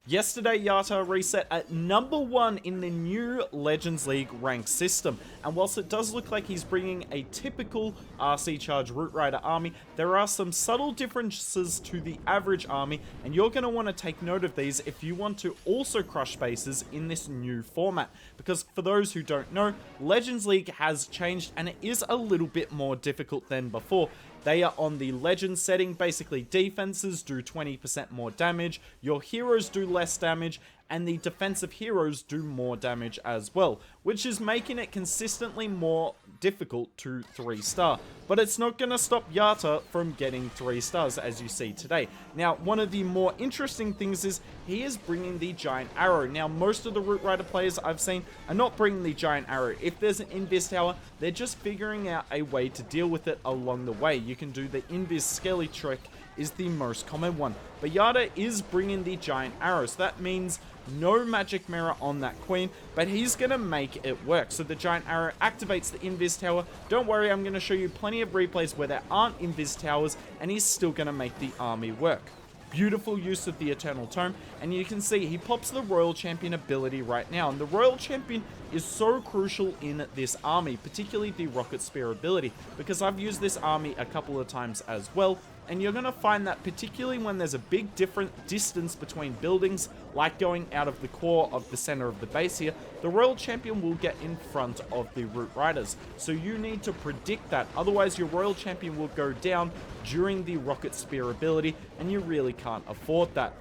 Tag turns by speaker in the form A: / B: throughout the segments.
A: Yesterday, YATTA reset at number 1 in the new Legends League rank system, and whilst it does look like he's bringing a typical RC Charge Root Rider army, there are some subtle differences to the average army, and you're going to want to take note of these if you want to also crush bases in this new format, because for those who don't know, Legends League has changed and it is a little bit more difficult than before. They are on the legend setting, basically defenses do 20% more damage, your heroes do less damage, and the defensive heroes do more damage as well, which is making it consistently more difficult to 3-star. But it's not going to stop YATTA from getting 3 stars, as you see today. Now, one of the more interesting things is he is bringing the Giant Arrow. Now, most of the Root Rider players I've seen are not bringing the Giant Arrow. If there's an Invis Tower, they're just figuring out a way to deal with it along the way. You can do the Invis Skelly trick, is the most common one. But YATTA is bringing the Giant Arrow, so that means no magic mirror on that queen, but he's going to make it work. So the Giant Arrow activates the Invis Tower. Don't worry, I'm going to show you plenty of replays where there aren't Invis Towers, and he's still going to make the army work. Beautiful use of the Eternal Tome, and you can see he pops the Royal Champion ability right now, and the Royal Champion is so crucial in this army, particularly the Rocket Spear ability, because I've used this army a couple of times as well, and you're going to find that particularly when there's a big different distance between buildings, like going out of the core of the center of the base here, the Royal Champion will get in front of the Root Riders. So you need to predict that, otherwise your Royal Champion will go down during the Rocket Spear ability, and you really can't afford that.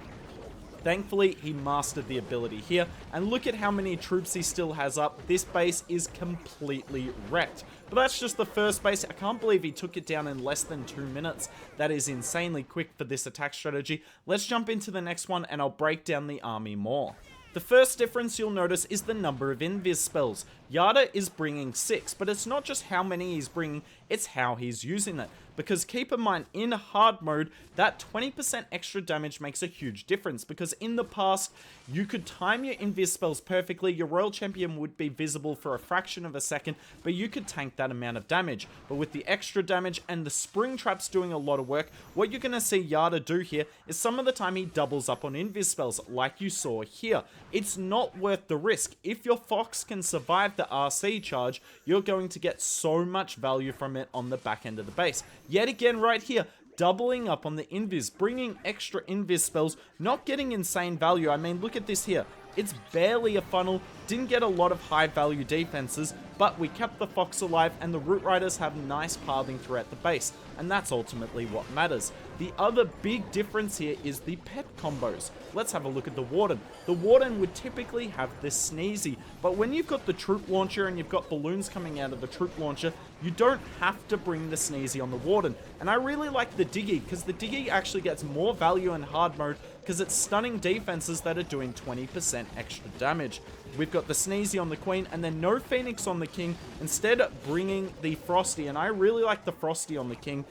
A: Thankfully, he mastered the ability here, and look at how many troops he still has up. This base is completely wrecked. But that's just the first base. I can't believe he took it down in less than 2 minutes. That is insanely quick for this attack strategy. Let's jump into the next one, and I'll break down the army more. The first difference you'll notice is the number of Invis spells. YATTA is bringing 6, but it's not just how many he's bringing, it's how he's using it. Because keep in mind, in hard mode, that 20% extra damage makes a huge difference, because in the past, you could time your Invis spells perfectly, your Royal Champion would be visible for a fraction of a second, but you could tank that amount of damage. But with the extra damage and the spring traps doing a lot of work, what you're going to see YATTA do here is some of the time he doubles up on Invis spells, like you saw here. It's not worth the risk. If your Fox can survive the RC charge, you're going to get so much value from it on the back end of the base. Yet again right here, doubling up on the Invis, bringing extra Invis spells, not getting insane value. I mean, look at this here. It's barely a funnel, didn't get a lot of high value defenses, but we kept the Fox alive and the Root Riders have nice pathing throughout the base, and that's ultimately what matters. The other big difference here is the pet combos. Let's have a look at the Warden. The Warden would typically have the Sneezy, but when you've got the Troop Launcher and you've got balloons coming out of the Troop Launcher, you don't have to bring the Sneezy on the Warden. And I really like the Diggy, because the Diggy actually gets more value in hard mode, because it's stunning defenses that are doing 20% extra damage. We've got the Sneezy on the Queen, and then no Phoenix on the King, instead bringing the Frosty, and I really like the Frosty on the King,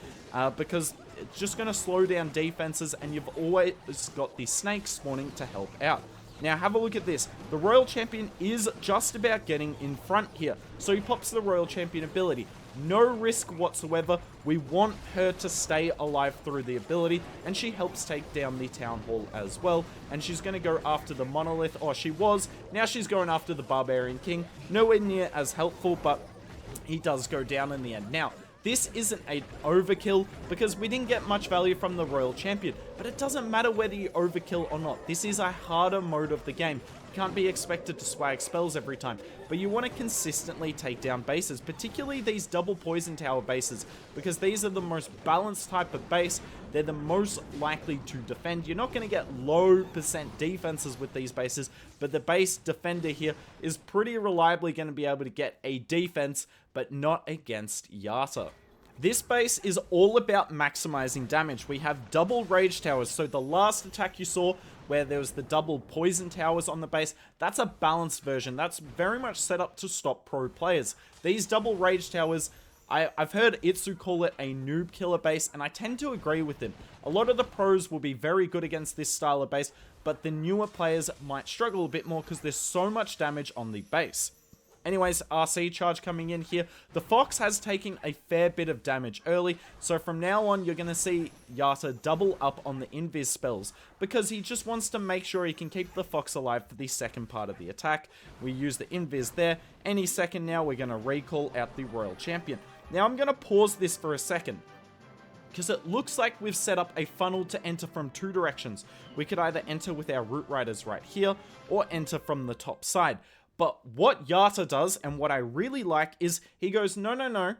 A: because it's just going to slow down defenses, and you've always got the Snake spawning to help out. Now have a look at this. The Royal Champion is just about getting in front here, so he pops the Royal Champion ability. No risk whatsoever. We want her to stay alive through the ability, and she helps take down the Town Hall as well. And she's going to go after the Monolith, or she was. Now she's going after the Barbarian King. Nowhere near as helpful, but he does go down in the end. Now, this isn't an overkill, because we didn't get much value from the Royal Champion, but it doesn't matter whether you overkill or not. This is a harder mode of the game. You can't be expected to swag spells every time, but you want to consistently take down bases, particularly these double poison tower bases, because these are the most balanced type of base. They're the most likely to defend. You're not going to get low percent defenses with these bases, but the base defender here is pretty reliably going to be able to get a defense, but not against YATTA. This base is all about maximizing damage. We have double rage towers, so the last attack you saw where there was the double poison towers on the base, that's a balanced version. That's very much set up to stop pro players. These double rage towers, I've heard Itsu call it a noob killer base, and I tend to agree with him. A lot of the pros will be very good against this style of base, but the newer players might struggle a bit more because there's so much damage on the base. Anyways, RC charge coming in here. The Fox has taken a fair bit of damage early, so from now on, you're going to see YATTA double up on the invis spells, because he just wants to make sure he can keep the Fox alive for the second part of the attack. We use the invis there. Any second now, we're going to recall out the Royal Champion. Now, I'm going to pause this for a second, because it looks like we've set up a funnel to enter from two directions. We could either enter with our Root Riders right here, or enter from the top side. But what YATTA does, and what I really like, is he goes, no,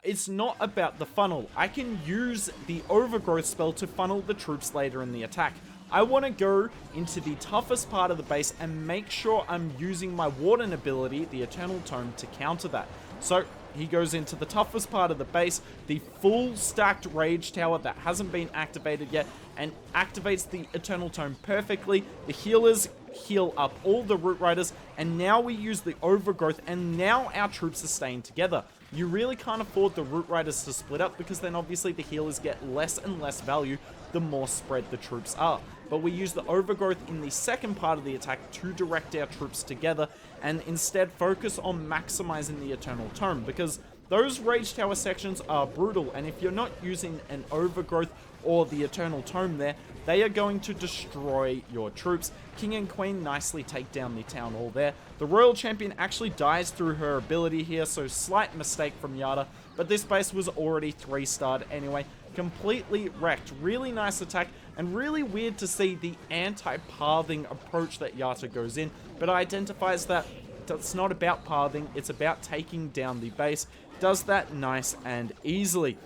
A: it's not about the funnel. I can use the Overgrowth spell to funnel the troops later in the attack. I want to go into the toughest part of the base and make sure I'm using my Warden ability, the Eternal Tome, to counter that. So he goes into the toughest part of the base, the full stacked Rage Tower that hasn't been activated yet, and activates the Eternal Tome perfectly. The healers heal up all the Root Riders, and now we use the Overgrowth, and now our troops are staying together. You really can't afford the Root Riders to split up, because then obviously the healers get less and less value the more spread the troops are. But we use the Overgrowth in the second part of the attack to direct our troops together, and instead focus on maximizing the Eternal Tome, because those Rage Tower sections are brutal, and if you're not using an Overgrowth or the Eternal Tome there, they are going to destroy your troops. King and Queen nicely take down the Town Hall there. The Royal Champion actually dies through her ability here, so slight mistake from YATTA, but this base was already 3-starred anyway. Completely wrecked. Really nice attack, and really weird to see the anti-pathing approach that YATTA goes in, but identifies that it's not about pathing, it's about taking down the base. Does that nice and easily.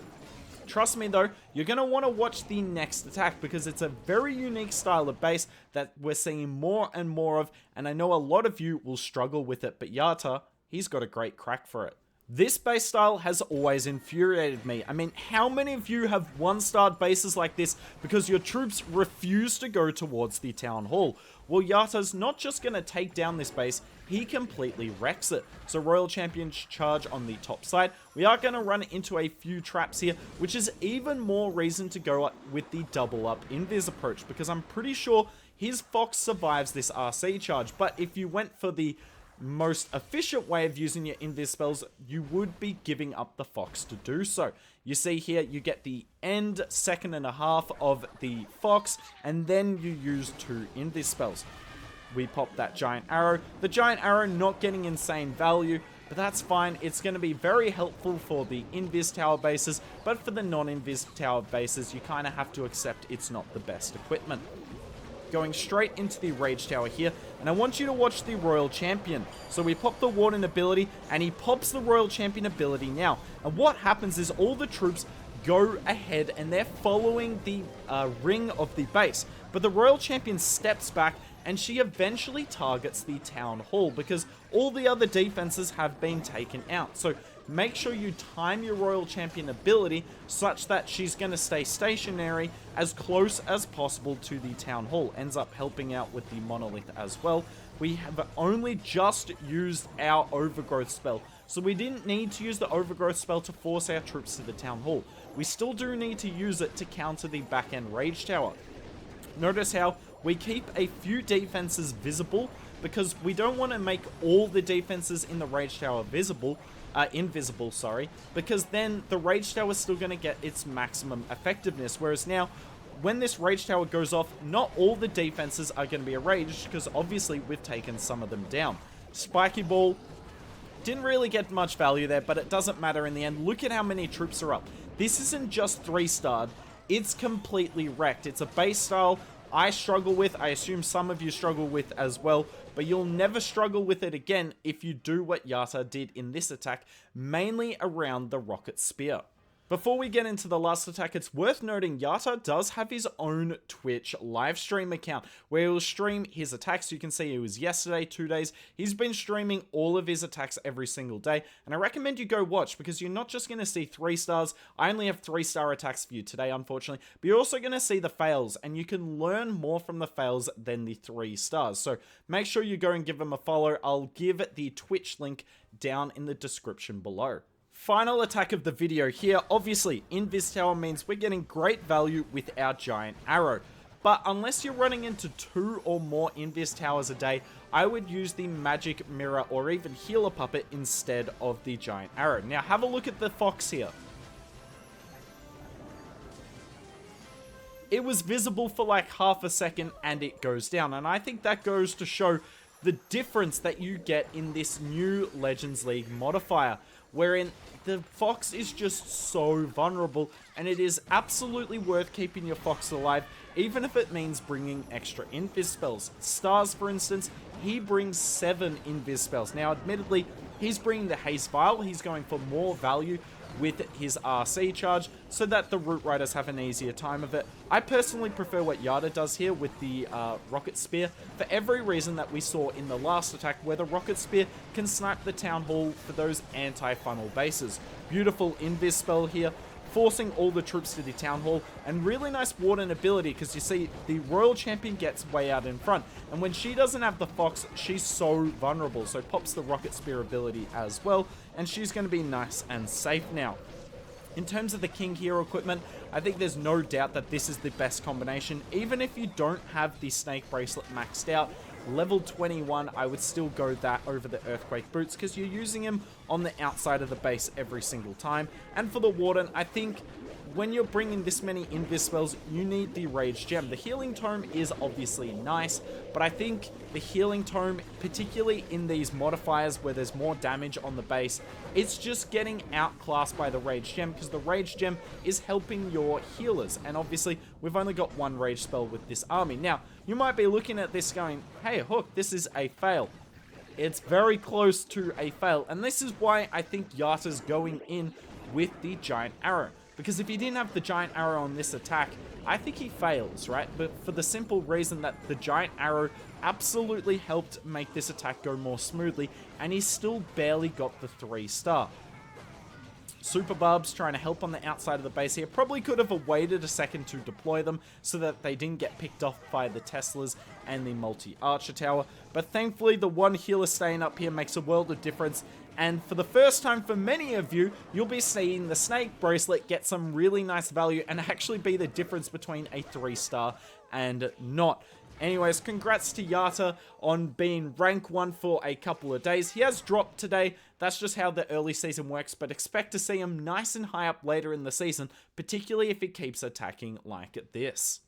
A: Trust me though, you're going to want to watch the next attack, because it's a very unique style of base that we're seeing more and more of, and I know a lot of you will struggle with it, but YATTA, he's got a great crack for it. This base style has always infuriated me. I mean, how many of you have 1-starred bases like this because your troops refuse to go towards the Town Hall? Well, YATTA's not just going to take down this base, he completely wrecks it. So Royal Champion charge on the top side. We are going to run into a few traps here, which is even more reason to go with the double up invis approach, because I'm pretty sure his Fox survives this RC charge. But if you went for the most efficient way of using your invis spells, you would be giving up the Fox to do so. You see here, you get the end second and a half of the Fox, and then you use 2 invis spells. We pop that Giant Arrow. The Giant Arrow not getting insane value, but that's fine. It's going to be very helpful for the invis tower bases, but for the non-invis tower bases, you kind of have to accept it's not the best equipment. Going straight into the Rage Tower here, and I want you to watch the Royal Champion. So we pop the Warden ability, and he pops the Royal Champion ability now. And what happens is all the troops go ahead, and they're following the ring of the base. But the Royal Champion steps back, and she eventually targets the Town Hall, because all the other defenses have been taken out. So make sure you time your Royal Champion ability such that she's going to stay stationary as close as possible to the Town Hall. Ends up helping out with the Monolith as well. We have only just used our Overgrowth spell, so we didn't need to use the Overgrowth spell to force our troops to the Town Hall. We still do need to use it to counter the back-end Rage Tower. Notice how we keep a few defenses visible, because we don't want to make all the defenses in the Rage Tower invisible, because then the Rage Tower is still going to get its maximum effectiveness, whereas now, when this Rage Tower goes off, not all the defenses are going to be erased, because obviously we've taken some of them down. Spiky Ball didn't really get much value there, but it doesn't matter in the end. Look at how many troops are up. This isn't just 3-starred, it's completely wrecked. It's a base style I struggle with, I assume some of you struggle with as well, but you'll never struggle with it again if you do what YATTA did in this attack, mainly around the Rocket Spear. Before we get into the last attack, it's worth noting YATTA does have his own Twitch live stream account where he'll stream his attacks. You can see it was yesterday, 2 days. He's been streaming all of his attacks every single day, and I recommend you go watch, because you're not just going to see 3-stars. I only have 3-star attacks for you today, unfortunately, but you're also going to see the fails, and you can learn more from the fails than the 3-stars. So make sure you go and give him a follow. I'll give the Twitch link down in the description below. Final attack of the video here. Obviously, Invis Tower means we're getting great value with our Giant Arrow. but unless you're running into 2 or more Invis towers a day, I would use the Magic Mirror or even Healer Puppet instead of the Giant Arrow. Now have a look at the Fox here. It was visible for like half a second and it goes down, and I think that goes to show the difference that you get in this new Legends League modifier, wherein the Fox is just so vulnerable, and it is absolutely worth keeping your Fox alive, even if it means bringing extra invis spells. Stars, for instance, he brings 7 invis spells. Now, admittedly, he's bringing the Haze Vial. He's going for more value with his RC charge so that the Root Riders have an easier time of it. I personally prefer what YATTA does here with the Rocket Spear for every reason that we saw in the last attack, where the Rocket Spear can snipe the Town Hall for those anti-funnel bases. Beautiful invis spell here, forcing all the troops to the Town Hall, and really nice Warden ability, because you see the Royal Champion gets way out in front, and when she doesn't have the Fox, she's so vulnerable, so pops the Rocket Spear ability as well, and she's going to be nice and safe now. In terms of the King Hero equipment, I think there's no doubt that this is the best combination. Even if you don't have the Snake Bracelet maxed out, level 21, I would still go that over the Earthquake Boots, because you're using him on the outside of the base every single time. And for the Warden, I think when you're bringing this many invis spells, you need the Rage Gem. The Healing Tome is obviously nice, but I think the Healing Tome, particularly in these modifiers where there's more damage on the base, it's just getting outclassed by the Rage Gem, because the Rage Gem is helping your healers. And obviously, we've only got 1 Rage spell with this army. Now, you might be looking at this going, hey, Hook, this is a fail. It's very close to a fail, and this is why I think YATTA's going in with the Giant Arrow. Because if he didn't have the Giant Arrow on this attack, I think he fails, right? But for the simple reason that the Giant Arrow absolutely helped make this attack go more smoothly, and he still barely got the 3-star. Super Barbs trying to help on the outside of the base here. Probably could have waited a second to deploy them so that they didn't get picked off by the Teslas and the multi-archer tower. But thankfully, the 1 healer staying up here makes a world of difference. And for the first time for many of you, you'll be seeing the Snake Bracelet get some really nice value and actually be the difference between a 3-star and not. Anyways, congrats to YATTA on being rank 1 for a couple of days. He has dropped today. That's just how the early season works, but expect to see him nice and high up later in the season, particularly if he keeps attacking like this.